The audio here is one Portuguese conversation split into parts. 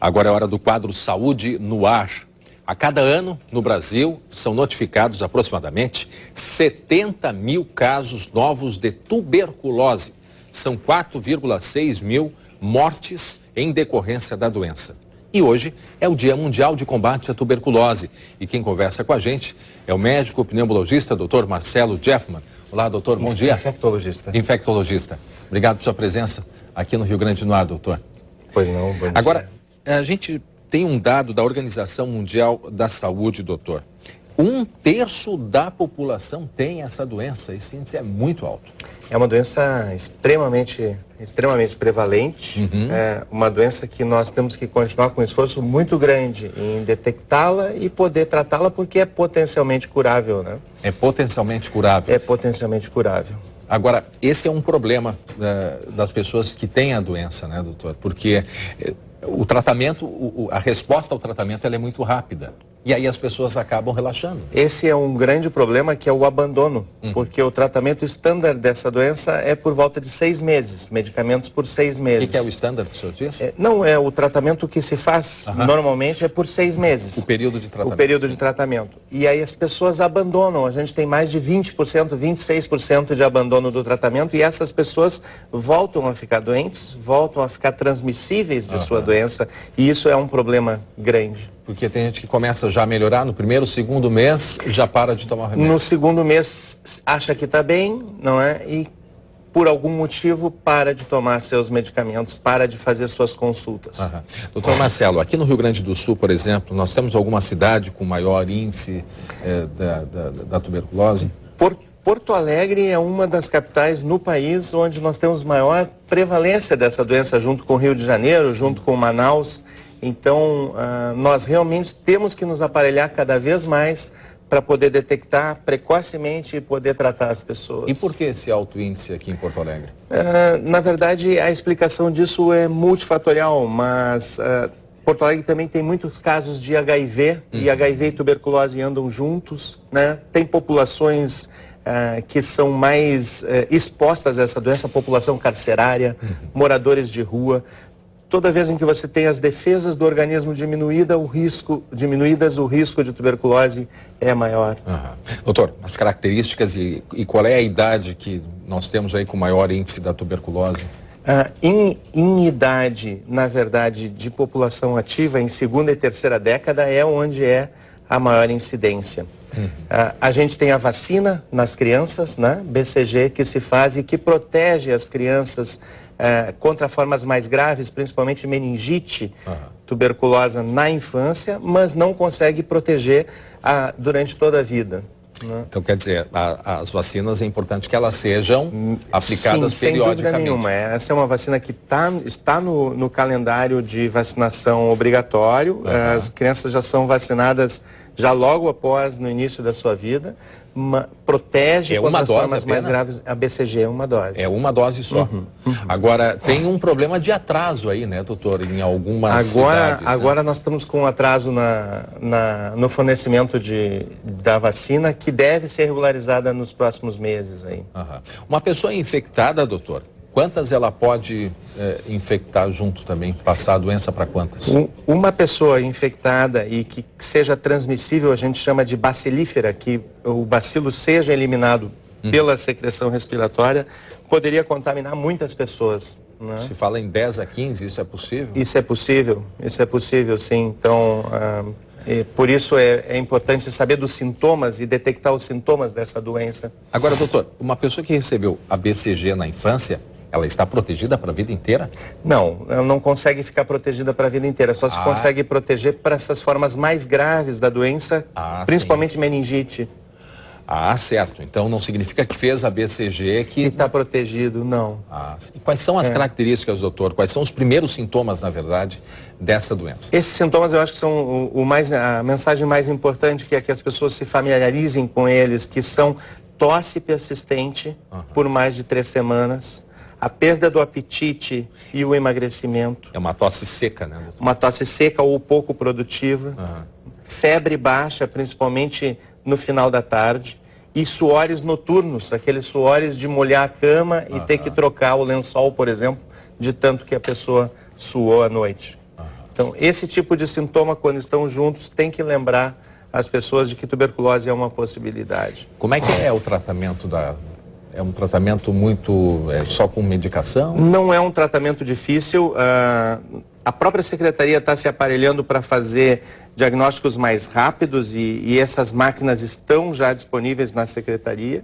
Agora é hora do quadro Saúde no Ar. A cada ano, no Brasil, são notificados aproximadamente 70 mil casos novos de tuberculose. São 4,6 mil mortes em decorrência da doença. E hoje é o Dia Mundial de Combate à Tuberculose. E quem conversa com a gente é o médico pneumologista, Dr. Marcelo Jeffman. Olá, doutor, bom dia. Infectologista. Infectologista. Obrigado por sua presença aqui no Rio Grande do Norte, doutor. Pois não, bom dia. Agora, a gente tem um dado da Organização Mundial da Saúde, doutor. 1/3 da população tem essa doença. Esse índice é muito alto. É uma doença extremamente prevalente. É uma doença que nós temos que continuar com um esforço muito grande em detectá-la e poder tratá-la, porque é potencialmente curável, né? É potencialmente curável. É potencialmente curável. Agora, esse é um problema das pessoas que têm a doença, né, doutor? Porque o tratamento, a resposta ao tratamento, ela é muito rápida. E aí as pessoas acabam relaxando. Esse é um grande problema, que é o abandono, porque o tratamento estándar dessa doença é por volta de 6 meses, medicamentos por 6 meses. O que é o estándar que o senhor disse? Não, é o tratamento que se faz normalmente é por 6 meses. O período de tratamento. O período de tratamento. E aí as pessoas abandonam, a gente tem mais de 20%, 26% de abandono do tratamento, e essas pessoas voltam a ficar doentes, voltam a ficar transmissíveis de sua doença, e isso é um problema grande. Porque tem gente que começa já a melhorar no primeiro, segundo mês, já para de tomar remédio. No segundo mês acha que está bem, não é? E por algum motivo para de tomar seus medicamentos, para de fazer suas consultas. Doutor Marcelo, aqui no Rio Grande do Sul, por exemplo, nós temos alguma cidade com maior índice da tuberculose? Porto Alegre é uma das capitais no país onde nós temos maior prevalência dessa doença, junto com o Rio de Janeiro, junto com Manaus. Então, nós realmente temos que nos aparelhar cada vez mais para poder detectar precocemente e poder tratar as pessoas. E por que esse alto índice aqui em Porto Alegre? Na verdade, a explicação disso é multifatorial, mas Porto Alegre também tem muitos casos de HIV, e HIV e tuberculose andam juntos, né? Tem populações que são mais expostas a essa doença, população carcerária, moradores de rua. Toda vez em que você tem as defesas do organismo diminuídas, o risco de tuberculose é maior. Doutor, as características e qual é a idade que nós temos aí com maior índice da tuberculose? Em idade, na verdade, de população ativa, em segunda e terceira década é onde é a maior incidência. A gente tem a vacina nas crianças, né? BCG, que se faz e que protege as crianças contra formas mais graves, principalmente meningite, tuberculose na infância, mas não consegue proteger durante toda a vida. Né? Então, quer dizer, as vacinas é importante que elas sejam aplicadas Sim, periodicamente. sem dúvida nenhuma. Essa é uma vacina que está no calendário de vacinação obrigatório. As crianças já são vacinadas já logo após, no início da sua vida. Protege contra as formas mais graves. A BCG é uma dose. É uma dose só. Agora, tem um problema de atraso aí, né, doutor, em algumas cidades. Agora nós estamos com um atraso no fornecimento da vacina, que deve ser regularizada nos próximos meses aí. Uma pessoa infectada, doutor, quantas ela pode infectar junto também? Passar a doença para quantas? Uma pessoa infectada e que seja transmissível, a gente chama de bacilífera, que o bacilo seja eliminado pela secreção respiratória, poderia contaminar muitas pessoas. Né? Se fala em 10 a 15, isso é possível? Isso é possível sim. Então, por isso é importante saber dos sintomas e detectar os sintomas dessa doença. Agora, doutor, uma pessoa que recebeu a BCG na infância, ela está protegida para a vida inteira? Não, ela não consegue ficar protegida para a vida inteira, só se consegue proteger para essas formas mais graves da doença, principalmente meningite. Certo. Então não significa que fez a BCG que está protegido, não. E quais são as características, doutor? Quais são os primeiros sintomas, na verdade, dessa doença? Esses sintomas eu acho que são a mensagem mais importante, que é que as pessoas se familiarizem com eles, que são tosse persistente por mais de 3 semanas, a perda do apetite e o emagrecimento. É uma tosse seca, né, doutor? Uma tosse seca ou pouco produtiva. Febre baixa, principalmente no final da tarde. E suores noturnos, aqueles suores de molhar a cama e ter que trocar o lençol, por exemplo, de tanto que a pessoa suou à noite. Então, esse tipo de sintoma, quando estão juntos, tem que lembrar as pessoas de que tuberculose é uma possibilidade. Como é que é o tratamento É um tratamento só com medicação? Não é um tratamento difícil. A própria Secretaria está se aparelhando para fazer diagnósticos mais rápidos e essas máquinas estão já disponíveis na Secretaria.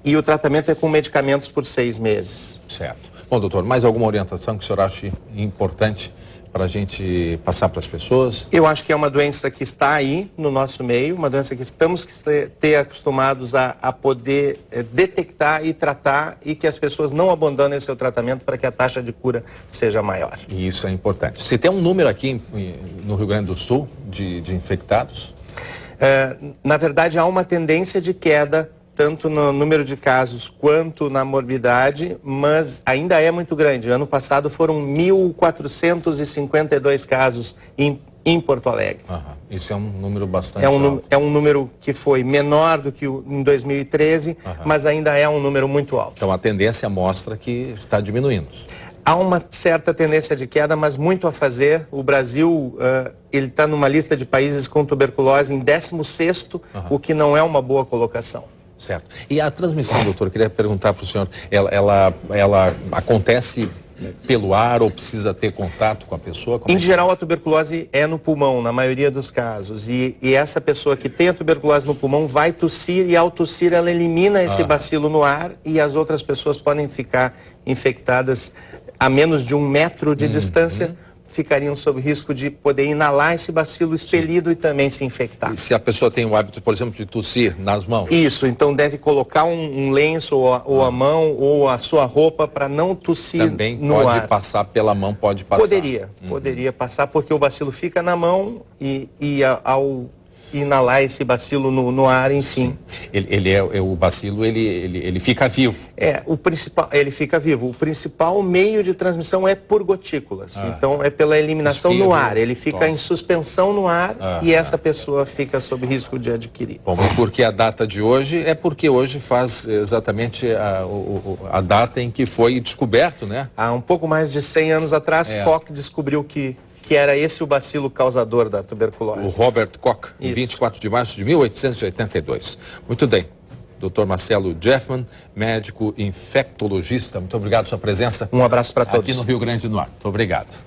E o tratamento é com medicamentos por 6 meses. Certo. Bom, doutor, mais alguma orientação que o senhor acha importante para a gente passar para as pessoas? Eu acho que é uma doença que está aí no nosso meio, uma doença que estamos ter acostumados a poder detectar e tratar e que as pessoas não abandonem o seu tratamento para que a taxa de cura seja maior. E isso é importante. Se tem um número aqui no Rio Grande do Sul de infectados? Na verdade, há uma tendência de queda tanto no número de casos quanto na morbidade, mas ainda é muito grande. Ano passado foram 1.452 casos em Porto Alegre. Isso é um número bastante alto. É um número que foi menor do que em 2013, mas ainda é um número muito alto. Então a tendência mostra que está diminuindo. Há uma certa tendência de queda, mas muito a fazer. O Brasil ele está numa lista de países com tuberculose em 16º, o que não é uma boa colocação. Certo. E a transmissão, doutor, eu queria perguntar para o senhor, ela acontece pelo ar ou precisa ter contato com a pessoa? Em geral, a tuberculose é no pulmão, na maioria dos casos. E essa pessoa que tem a tuberculose no pulmão vai tossir e ao tossir ela elimina esse bacilo no ar e as outras pessoas podem ficar infectadas a menos de 1 metro de distância. Ficariam sob risco de poder inalar esse bacilo expelido e também se infectar. E se a pessoa tem o hábito, por exemplo, de tossir nas mãos? Isso, então deve colocar um lenço ou a mão ou a sua roupa para não tossir no ar. Também pode passar pela mão, pode passar? Poderia passar porque o bacilo fica na mão e ao inalar esse bacilo no ar, enfim. O bacilo, ele fica vivo. Ele fica vivo. O principal meio de transmissão é por gotículas. Então é pela eliminação no ar. Ele fica em suspensão no ar e essa pessoa fica sob risco de adquirir. Bom, e por que a data de hoje? É porque hoje faz exatamente a data em que foi descoberto, né? Há um pouco mais de 100 anos atrás, Koch descobriu que era esse o bacilo causador da tuberculose. O Robert Koch, em 24 de março de 1882. Muito bem. Dr. Marcelo Jeffman, médico infectologista, muito obrigado pela sua presença. Um abraço para todos. Aqui no Rio Grande do Norte. Muito obrigado.